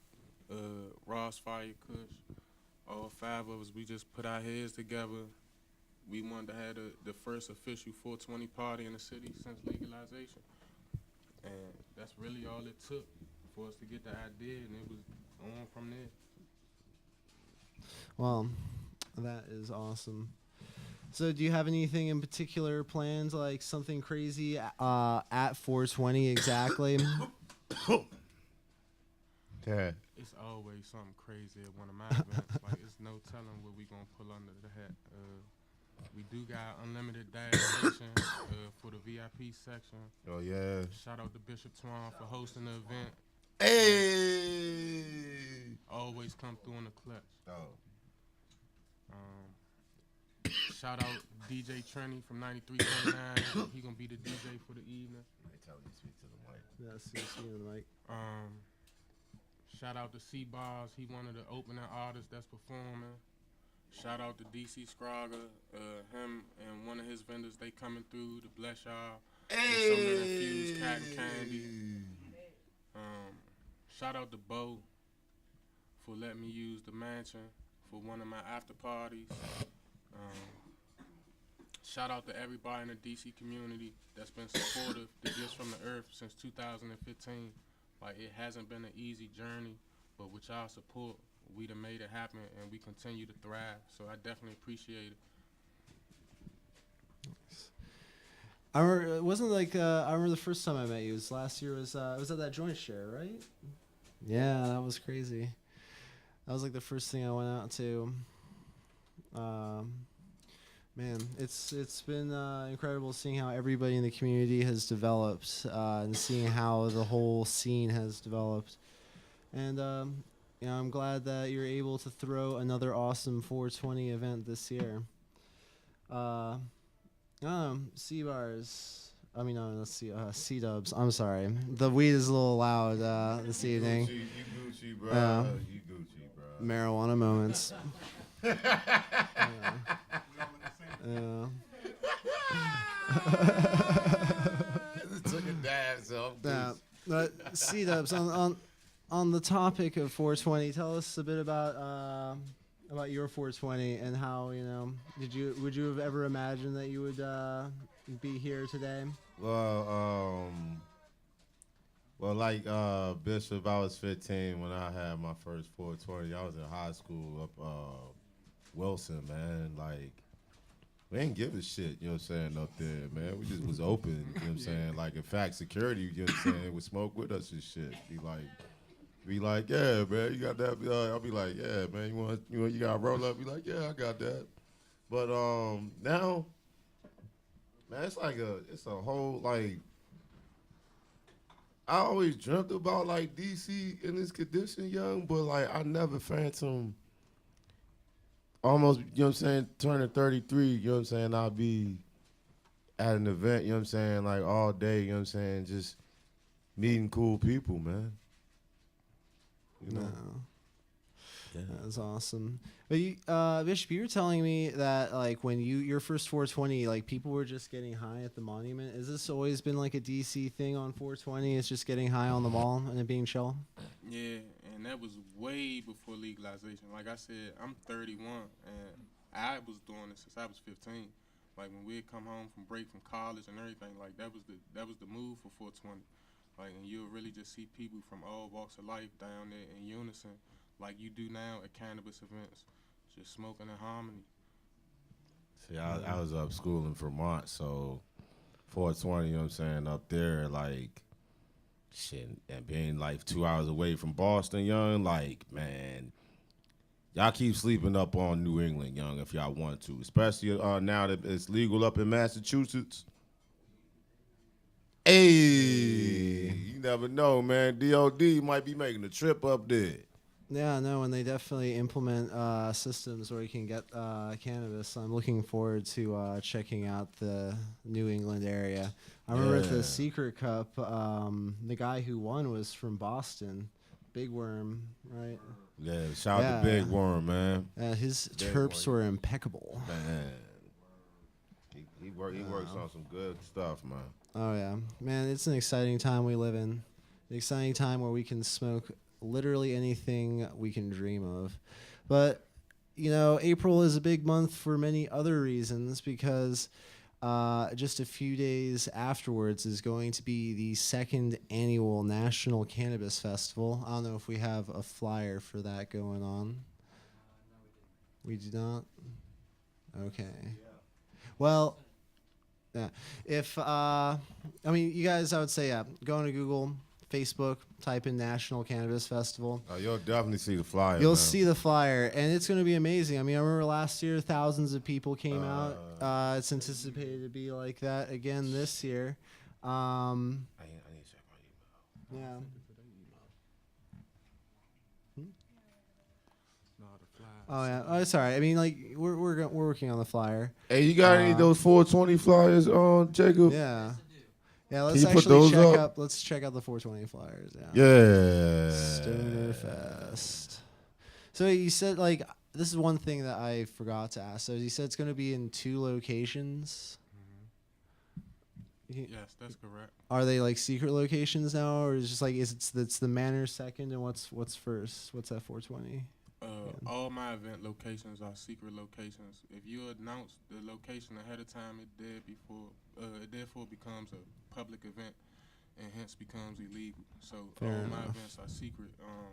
Ross Fire Kush, all 5 of us, we just put our heads together. We wanted to have the first official 420 party in the city since legalization. And that's really all it took for us to get the idea, and it was on from there. Well, that is awesome. So do you have anything in particular planned, like something crazy at 420 exactly? Yeah. It's always something crazy at one of my events. Like, it's no telling what we going to pull under the hat. We do got unlimited dash station for the VIP section. Oh, yeah. Shout out to Bishop Twan for hosting the event. Hey! always come through in the clutch. Oh. Shout out DJ Trenny from 93.9. He gonna be the DJ for the evening. They tell you to speak to the mic. Yeah, speak to the mic. Shout out to C-Bars. He one of the opening artists that's performing. Shout out to DC Scroger. Him and one of his vendors, they coming through to bless y'all. With some of the infused cotton candy. Shout out to Bo for letting me use the mansion for one of my after parties. Shout out to everybody in the DC community that's been supportive to Gifts from the Earth since 2015. Like, it hasn't been an easy journey, but with y'all support, we done made it happen and we continue to thrive. So I definitely appreciate it. I remember, it wasn't like, I remember the first time I met you was last year, was at that joint share, right? Yeah, that was crazy. That was like the first thing I went out to. Man, it's been incredible seeing how everybody in the community has developed and seeing how the whole scene has developed. And you know, I'm glad that you're able to throw another awesome 420 event this year. C-Bars. I mean, no, let's see. C-Dubs. I'm sorry. The weed is a little loud this evening. You Gucci, bro. You Gucci, bro. Marijuana moments. Yeah. Took a dance off. Yeah. But C-Dubs, on the topic of 420, tell us a bit about your 420 and how, you know, would you have ever imagined that you would be here today? Well, like Bishop, I was 15 when I had my first 420. I was in high school up Wilson, man. Like, we ain't give a shit, you know what I'm saying, up there, man. We just was open, you know what I'm saying. Like, in fact, security, you know what I'm saying, would smoke with us and shit. Be like, yeah, man, you got that? I'll be like, yeah, man, you got to roll up? Be like, yeah, I got that. But now, man, it's a whole, like, I always dreamt about, like, DC in this condition, young, but, like, I never phantom almost, you know what I'm saying, turning 33, you know what I'm saying, I'll be at an event, you know what I'm saying, like, all day, you know what I'm saying, just meeting cool people, man. You know? Yeah. That's awesome. But you, Bishop, you were telling me that like when your first 420, like people were just getting high at the monument. Has this always been like a DC thing on 420? It's just getting high on the mall and it being chill? Yeah, and that was way before legalization. Like I said, I'm 31, and I was doing this since I was 15. Like when we'd come home from break from college and everything, like that was the move for 420. Like, and you'll really just see people from all walks of life down there in unison, like you do now at cannabis events, just smoking in harmony. See, I was up school in Vermont, so 420, you know what I'm saying, up there, like, shit, and being like 2 hours away from Boston, young, like, man, y'all keep sleeping up on New England, young, if y'all want to, especially now that it's legal up in Massachusetts. Hey, you never know, man. DOD might be making a trip up there. Yeah, no, and they definitely implement systems where you can get cannabis. I'm looking forward to checking out the New England area. I remember at the Secret Cup, the guy who won was from Boston, Big Worm, right? Yeah, shout out to Big Worm, man. His terps were impeccable. Man, he works on some good stuff, man. Oh yeah, man, it's an exciting time we live in. An exciting time where we can smoke literally anything we can dream of. But, you know, April is a big month for many other reasons because just a few days afterwards is going to be the second annual National Cannabis Festival. I don't know if we have a flyer for that going on. We do not? Okay. Well, yeah. If, I mean, you guys, I would say, go into Google, Facebook, type in National Cannabis Festival. Oh, you'll definitely see the flyer. You'll see the flyer, and it's going to be amazing. I mean, I remember last year, thousands of people came out. It's anticipated to be like that again this year. I need to check my email. Yeah. Oh yeah. Oh, sorry. I mean, like we're working on the flyer. Hey, you got any of those 420 flyers on, Jacob? Yeah. Yeah, Can let's you put actually those check up? up. Let's check out the 420 flyers. Yeah. Stoner Fest. So you said like this is one thing that I forgot to ask. So you said it's going to be in 2 locations. Yes, that's correct. Are they like secret locations now, or is it just like it's the Manor second and what's first? What's that 420? All my event locations are secret locations. If you announce the location ahead of time, it therefore becomes a public event, and hence becomes illegal. So Fair all enough. my events are secret. Oh,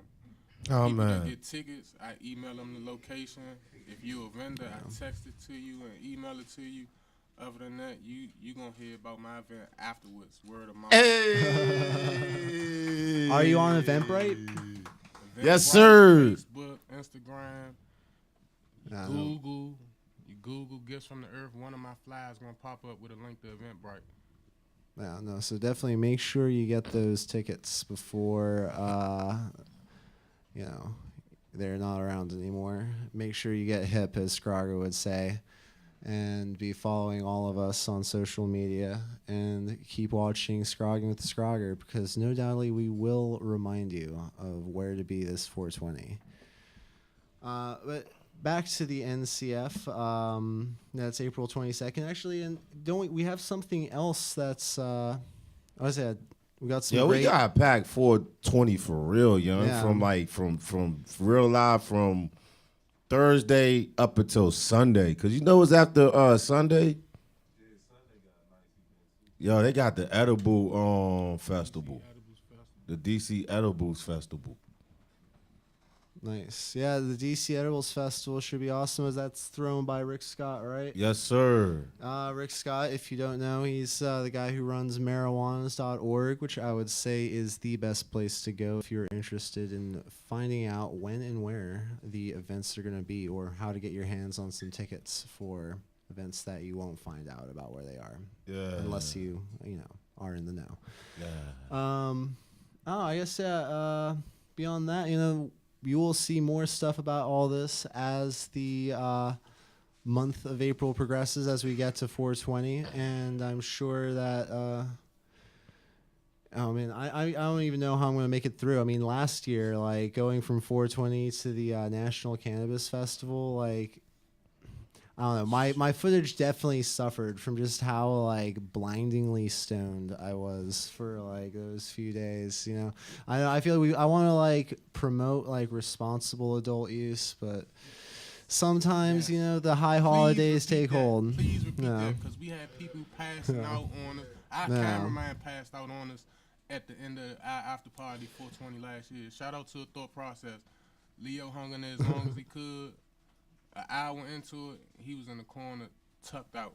People that man. get tickets, I email them the location. If you're a vendor, I text it to you and email it to you. Other than that, you gonna hear about my event afterwards, word of mouth. Hey. Are you on Eventbrite? Yes, sir. Facebook, Instagram, Nah, Google. You Google Gifts from the Earth. One of my flyers gonna pop up with a link to Eventbrite. No. So definitely make sure you get those tickets before they're not around anymore. Make sure you get hip, as Scroger would say, and be following all of us on social media and keep watching Scrogging with the Scroger, because no doubtly we will remind you of where to be this 420. But back to the NCF. That's April 22nd, actually, and don't we have something else that's we got some We got packed 420 for real, young. Yeah. From real live from Thursday up until Sunday. Cause you know it's after Sunday. Yo, they got the Edible Festival. The DC Edibles Festival. Nice. Yeah, the DC Edibles Festival should be awesome, as that's thrown by Rick Scott, right? Yes, sir. Rick Scott, if you don't know, he's the guy who runs marijuanas.org, which I would say is the best place to go if you're interested in finding out when and where the events are going to be, or how to get your hands on some tickets for events that you won't find out about where they are. Yeah. Unless you are in the know. Yeah. I guess, beyond that, you will see more stuff about all this as the month of April progresses, as we get to 420, and I'm sure that I don't even know how I'm going to make it through. I mean, last year, like going from 420 to the National Cannabis Festival, like I don't know, my footage definitely suffered from just how like blindingly stoned I was for like those few days. I feel I want to like promote like responsible adult use, but sometimes the high holidays take hold. Please repeat that, because we had people passing out on us. Our cameraman passed out on us at the end of our after party 420 last year. Shout out to a Thought Process. Leo hung in there as long as he could. An hour into it, he was in the corner, tucked out.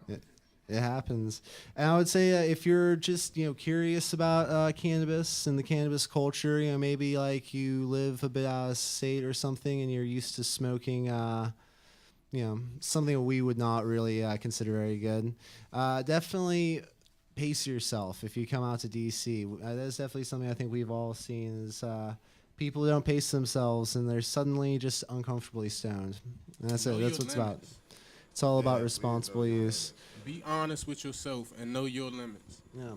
It happens. And I would say if you're just curious about cannabis and the cannabis culture, maybe like you live a bit out of state or something, and you're used to smoking something we would not really consider very good, definitely pace yourself if you come out to DC. That's definitely something I think we've all seen is people who don't pace themselves and they're suddenly just uncomfortably stoned. And that's it. That's what it's about. It's all about responsible use. Be honest with yourself and know your limits. Yeah.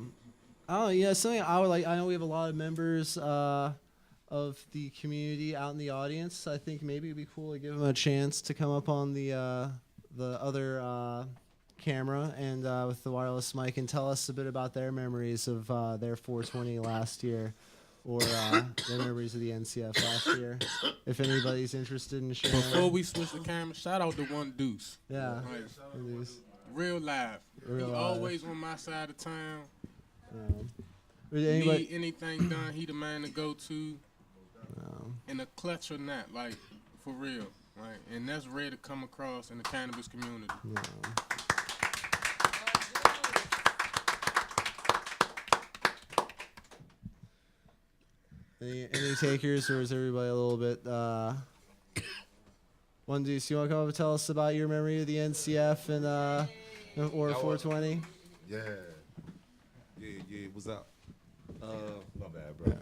Oh yeah, something I would like. I know we have a lot of members of the community out in the audience. I think maybe it'd be cool to give them a chance to come up on the other camera and with the wireless mic and tell us a bit about their memories of their 420 last year, or their memories of the NCF last year, if anybody's interested in sharing. Before we switch the camera, shout out to One Deuce. Yeah. Real live. Real he live. always on my side of town. Anybody, Need anything done, he the man to go to. In a clutch or not, like, for real. Right? And that's rare to come across in the cannabis community. Any takers, or is everybody a little bit? One Deuce, you want to come up and tell us about your memory of the NCF and or 420? Yeah. What's up? My bad, bro.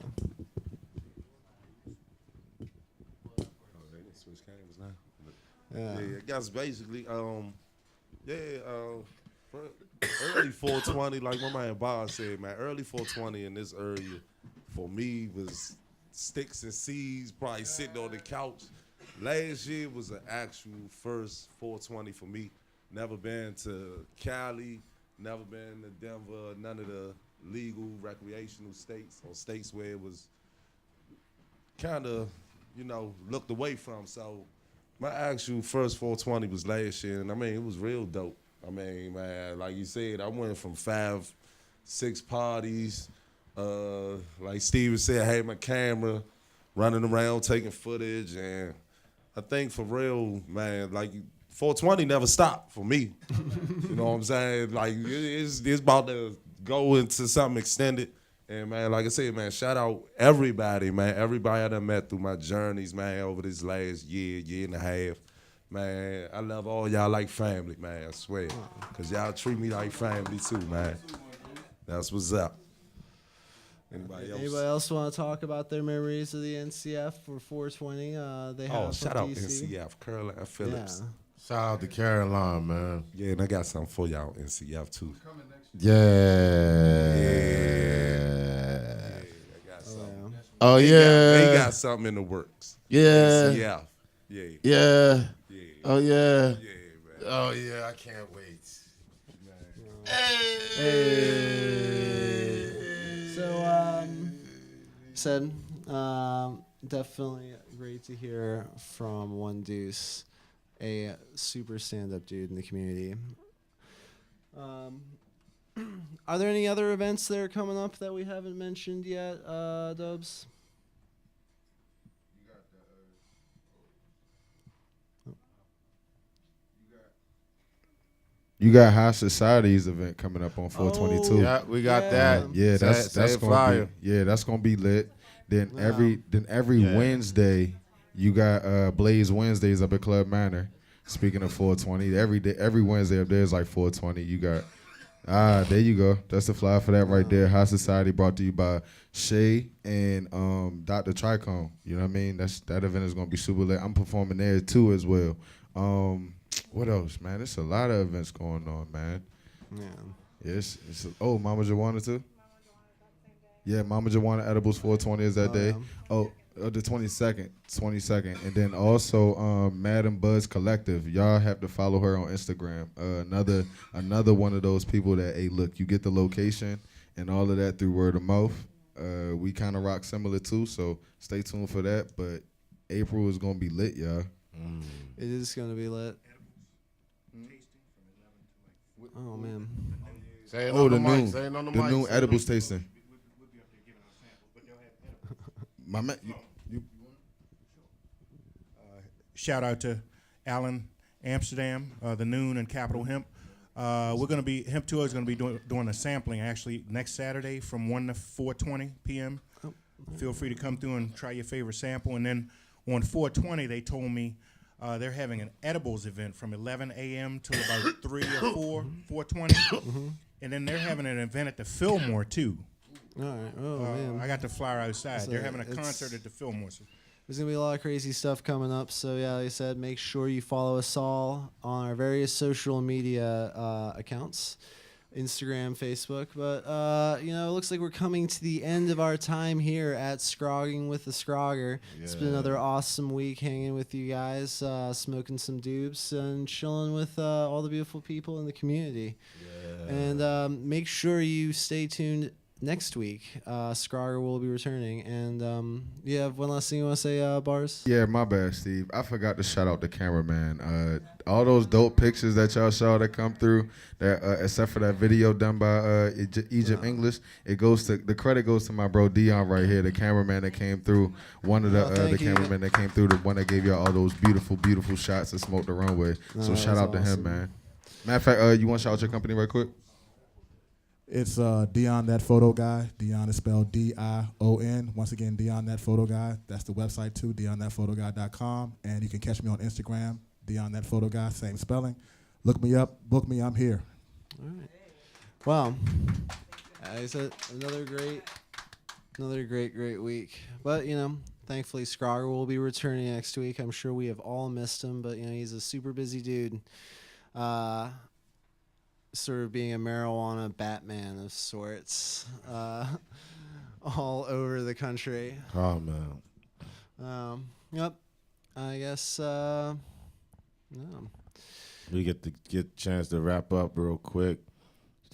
Oh, they didn't switch cameras. hours now. Yeah. I guess basically, early 420, like my man Bob said, man, early 420 in this area for me was sticks and seeds, probably sitting on the couch. Last year was an actual first 420 for me. Never been to Cali, never been to Denver, none of the legal recreational states or states where it was kind of, looked away from. So my actual first 420 was last year, and I mean, it was real dope. I mean, man, like you said, I went from 5, 6 parties. Like Steven said, I had my camera running around taking footage, and I think for real, man, like 420 never stopped for me. You know what I'm saying? Like it's about to go into something extended. And man, like I said, man, shout out everybody, man. Everybody I done met through my journeys, man, over this last year and a half. Man, I love all y'all like family, man, I swear. Because y'all treat me like family too, man. That's what's up. Anybody else want to talk about their memories of the NCF for 420? They have shout out DC. NCF, Caroline Phillips. Yeah. Shout out to Caroline, man. Yeah, and I got something for y'all NCF too. Yeah. I got something. Oh, yeah. They got something in the works. Yeah. NCF. Yeah. Yeah. Yeah. Oh, yeah. Yeah, man. Oh, yeah, I can't wait. So, definitely great to hear from One Deuce, a super stand-up dude in the community. Are there any other events that are coming up that we haven't mentioned yet, Dubs? You got High Society's event coming up on 422. Yeah, we got that. Yeah, that's gonna flyer. be that's gonna be lit. Then every Yeah. Wednesday, you got Blaze Wednesdays up at Club Manor. Speaking of 420, every Wednesday up there is like 420. You got there you go. That's the flyer for that right there. High Society brought to you by Shay and Dr. Tricone. You know what I mean? That event is gonna be super lit. I'm performing there too as well. What else, man? There's a lot of events going on, man. Yeah. Yes. Mama Joanna too? Yeah, Mama Joanna Edibles 420 is that day. Yeah. The 22nd. And then also Madam Buzz Collective. Y'all have to follow her on Instagram. Another one of those people that, hey, look, you get the location and all of that through word of mouth. We kind of rock similar too, so stay tuned for that. But April is going to be lit, y'all. It is going to be lit. Oh, man. Say it on the mic. Say it on the mic. The new edibles tasting. My man, shout out to Alan Amsterdam, the Noon and Capital Hemp. We're going to be Hemp Tour is going to be doing a sampling actually next Saturday from 1 to 4:20 p.m. Feel free to come through and try your favorite sample. And then on 4:20, they told me they're having an edibles event from 11 a.m. till about 3 or 4:20, and then they're having an event at the Fillmore too. All right. Oh, man. I got the flyer outside. So they're having a concert at the Fillmore. So there's going to be a lot of crazy stuff coming up. So, yeah, like I said, make sure you follow us all on our various social media accounts, Instagram, Facebook. But, it looks like we're coming to the end of our time here at Scrogging with the Scroger. Yeah. It's been another awesome week hanging with you guys, smoking some doobs and chilling with all the beautiful people in the community. Yeah. And make sure you stay tuned. Next week, Scroger will be returning. And you have one last thing you want to say, Bars? Yeah, my bad, Steve. I forgot to shout out the cameraman. All those dope pictures that y'all saw that come through, that except for that video done by Egypt English, the credit goes to my bro Dion right here, the cameraman that came through. One of the cameramen that came through, the one that gave y'all all those beautiful, beautiful shots and smoked the runway. So shout out to him, man. Matter of fact, you want to shout out your company right quick? It's Dion That Photo Guy. Dion is spelled D-I-O-N. Once again, Dion That Photo Guy. That's the website too, DionThatPhotoGuy.com. And you can catch me on Instagram, Dion That Photo Guy, same spelling. Look me up, book me, I'm here. All right. Well, as I said, another great week. But, thankfully Scroger will be returning next week. I'm sure we have all missed him, but he's a super busy dude. Sort of being a marijuana Batman of sorts, all over the country. Oh man. Yep. I guess. No. We get a chance to wrap up real quick.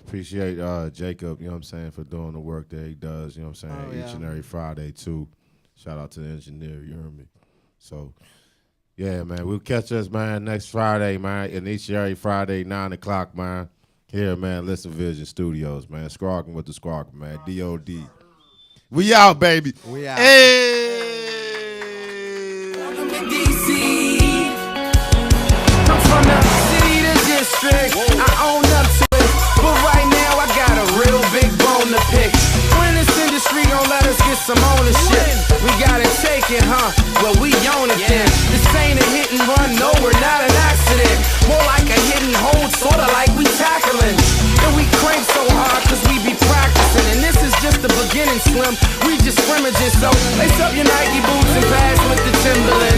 Appreciate Jacob, you know what I'm saying, for doing the work that he does, you know what I'm saying, each and every Friday too. Shout out to the engineer, you heard me. So, yeah, man, we'll catch us, man, next Friday, man, and each and every Friday, 9 o'clock, man. Here, man, Listen Vision Studios, man. Scrogging with the Scroger, man. D.O.D. We out, baby. We out. Hey! Welcome to D.C. I'm from the city to district. I own up to it. But right now I got a real big bone to pick. When this industry gon' let us get some ownership, we gotta take it, huh? Well, we own it then. This ain't a hit and run, no, we're not an accident. More like a hit and hold, sorta like we tackling. And we crank so hard cause we be practicing. And this is just the beginning, Slim. We just scrimmaging, so lace up your Nike boots and pass with the Timberland.